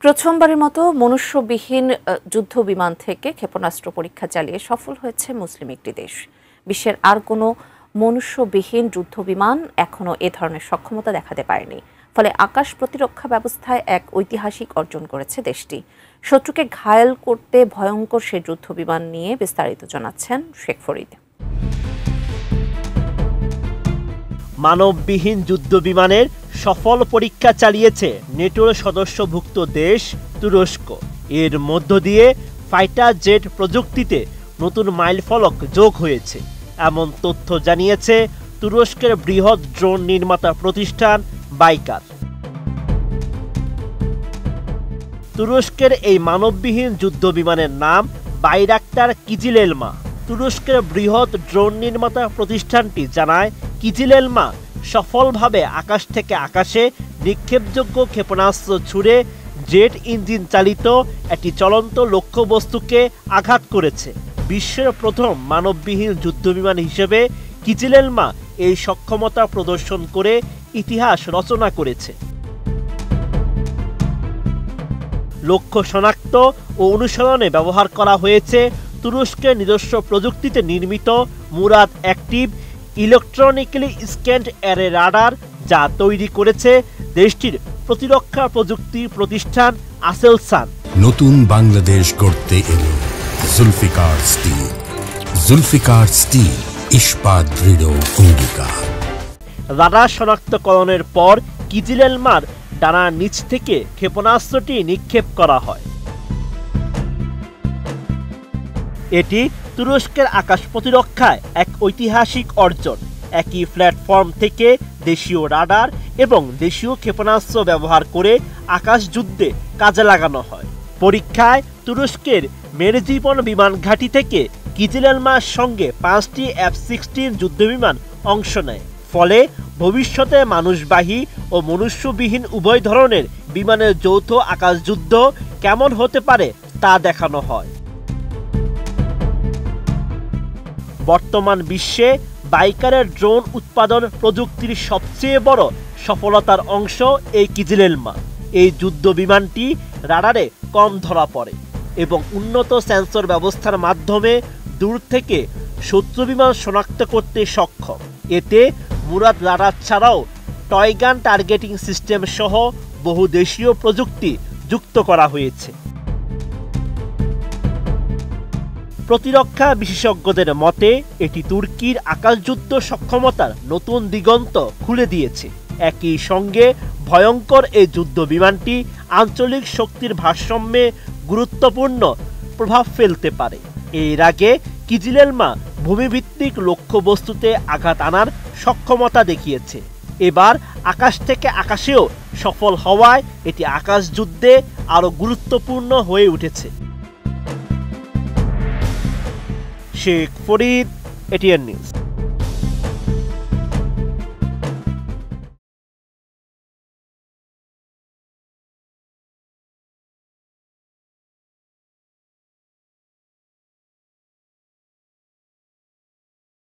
প্রথমবারের মতো মনুষ্যবিহীন যুদ্ধবিমান থেকে ক্ষেপণাস্ত্র পরীক্ষা চালিয়ে সফল হয়েছে মুসলিম একটি দেশ। বিশ্বের আর কোনো মনুষ্যবিহীন যুদ্ধবিমান এখনও এ ধরনের সক্ষমতা দেখাতে পারেনি। ফলে আকাশ প্রতিরক্ষা ব্যবস্থায় এক ঐতিহাসিক অর্জন করেছে দেশটি। শত্রুকে ঘায়েল করতে ভয়ঙ্কর সে যুদ্ধবিমান নিয়ে বিস্তারিত জানাচ্ছেন শেখ ফরিদ। মানববিহীন যুদ্ধবিমানের সফল পরীক্ষা চালিয়েছে নেটোর সদস্যভুক্ত দেশ তুরস্ক। এর মধ্য দিয়ে ফাইটার জেট প্রযুক্তিতে নতুন মাইলফলক যোগ হয়েছে, এমন তথ্য জানিয়েছে তুরস্কের বৃহৎ ড্রোন নির্মাতা প্রতিষ্ঠান বাইকার। তুরস্কের এই মানববিহীন যুদ্ধবিমানের নাম বাইরাক্টার কিজিলেলমা। তুরস্কের বৃহৎ ড্রোন নির্মাতা প্রতিষ্ঠানটি জানায়, কিজিলেলমা সফলভাবে আকাশ থেকে আকাশে নিক্ষেপযোগ্য ক্ষেপণাস্ত্র ছুড়ে জেট ইঞ্জিন চালিত একটি চলন্ত লক্ষ্যবস্তুকে আঘাত করেছে। বিশ্বের প্রথম মানববিহীন যুদ্ধবিমান হিসেবে কিজিলেলমা এই সক্ষমতা প্রদর্শন করে ইতিহাস রচনা করেছে। লক্ষ্য শনাক্ত ও অনুসরণে ব্যবহার করা হয়েছে তুরস্কের নিজস্ব প্রযুক্তিতে নির্মিত Murad active electronically scanned array radar, যা তৈরি করেছে দেশটির প্রতিরক্ষা প্রযুক্তি প্রতিষ্ঠান আসেলসান। নতুন বাংলাদেশ গড়তে এলো জুলফিকার স্টিল। জুলফিকার স্টিল, ইস্পাত দৃঢ় অঙ্গীকার। রাডার শনাক্তকরণের পর কিজিলেলমার ডানার নিচ থেকে ক্ষেপণাস্ত্রটি নিক্ষেপ করা হয়। এটি তুরস্কের আকাশ প্রতিরক্ষায় এক ঐতিহাসিক অর্জন। একই প্ল্যাটফর্ম থেকে দেশীয় রাডার এবং দেশীয় ক্ষেপণাস্ত্র ব্যবহার করে আকাশ যুদ্ধে কাজে লাগানো হয়। পরীক্ষায় তুরস্কের মেরজিপন বিমান ঘাঁটি থেকে কিজিলেলমার সঙ্গে 5টি F-16 যুদ্ধবিমান অংশ নেয়। ফলে ভবিষ্যতে মানুষবাহী ও মনুষ্যবিহীন উভয় ধরনের বিমানের যৌথ আকাশ যুদ্ধ কেমন হতে পারে তা দেখানো হয়। বর্তমান বিশ্বে বাইকারের ড্রোন উৎপাদন প্রযুক্তির সবচেয়ে বড় সফলতার অংশ এই কিজিলেলমা। এই যুদ্ধ বিমানটি রাডারে কম ধরা পড়ে এবং উন্নত সেন্সর ব্যবস্থার মাধ্যমে দূর থেকে শত্রু বিমান শনাক্ত করতে সক্ষম। এতে মুরাদ রাডার ছাড়াও টয়গান টার্গেটিং সিস্টেম সহ বহু দেশীয় প্রযুক্তি যুক্ত করা হয়েছে। প্রতিরক্ষা বিশেষজ্ঞদের মতে এটি তুর্কির আকাশযুদ্ধ সক্ষমতার নতুন দিগন্ত খুলে দিয়েছে। একই সঙ্গে ভয়ঙ্কর এই যুদ্ধ বিমানটি আঞ্চলিক শক্তির ভারসাম্যে গুরুত্বপূর্ণ প্রভাব ফেলতে পারে। এর আগে কিজিলেলমা ভূমিভিত্তিক লক্ষ্যবস্তুতে আঘাত আনার সক্ষমতা দেখিয়েছে। এবার আকাশ থেকে আকাশেও সফল হওয়ায় এটি আকাশ যুদ্ধে আরও গুরুত্বপূর্ণ হয়ে উঠেছে। Sheikh Farid, ATN news.